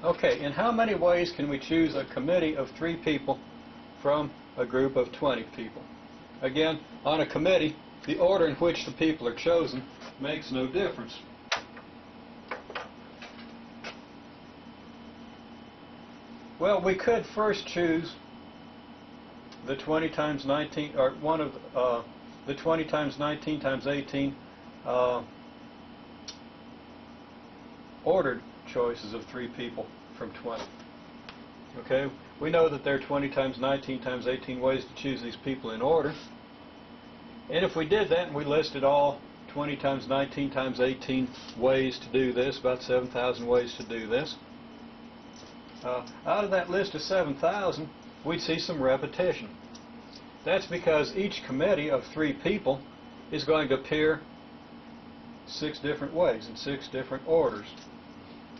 Okay, in how many ways can we choose a committee of 3 people from a group of 20 people? Again, on a committee, the order in which the people are chosen makes no difference. Well, we could first choose the 20 times 19, or one of the 20 times 19 times 18 ordered choices of 3 people from 20. Okay, we know that there are 20 times 19 times 18 ways to choose these people in order. And if we did that and we listed all 20 times 19 times 18 ways to do this, about 7,000 ways to do this, out of that list of 7,000, we'd see some repetition. That's because each committee of 3 people is going to appear 6 different ways in 6 different orders.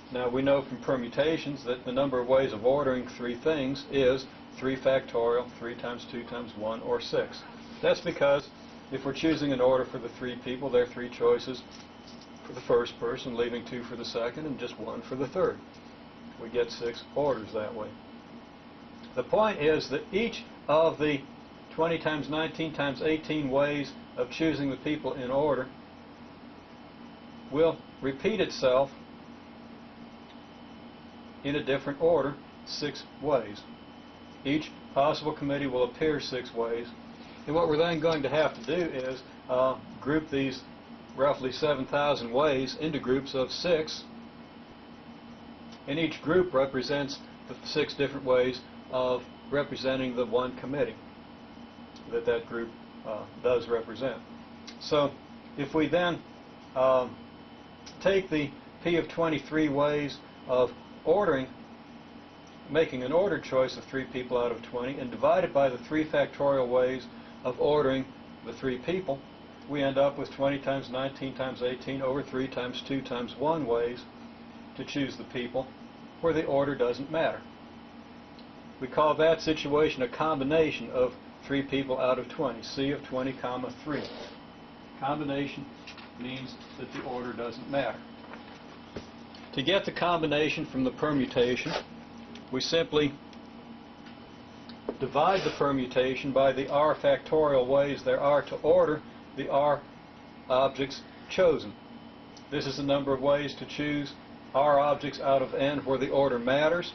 Now, we know from permutations that the number of ways of ordering 3 things is 3 factorial, 3 times 2 times 1, or 6. That's because if we're choosing an order for the 3 people, there are 3 choices for the first person, leaving 2 for the second, and just 1 for the third. We get 6 orders that way. The point is that each of the 20 times 19 times 18 ways of choosing the people in order will repeat itself in a different order 6 ways. Each possible committee will appear 6 ways, and what we're then going to have to do is group these roughly 7,000 ways into groups of 6, and each group represents the 6 different ways of representing the one committee that group does represent. So if we then take the P of 23 ways of ordering, making an ordered choice of 3 people out of 20, and divide it by the 3 factorial ways of ordering the 3 people, we end up with 20 times 19 times 18 over 3 times 2 times 1 ways to choose the people where the order doesn't matter. We call that situation a combination of 3 people out of 20, C of 20 comma 3. Combination means that the order doesn't matter. To get the combination from the permutation, we simply divide the permutation by the r factorial ways there are to order the r objects chosen. This is the number of ways to choose r objects out of n where the order matters.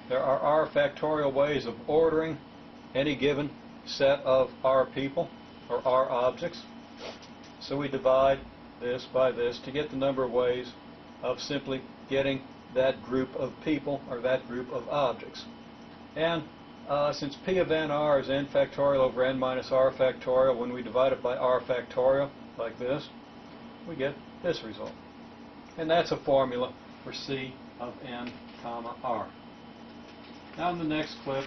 There are r factorial ways of ordering any given set of r people, or r objects. So we divide this by this to get the number of ways of simply getting that group of people, or that group of objects. And since P of nr is n factorial over n minus r factorial, when we divide it by r factorial, like this, we get this result. And that's a formula for C of n comma r. Now in the next clip,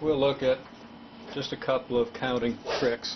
we'll look at just a couple of counting tricks.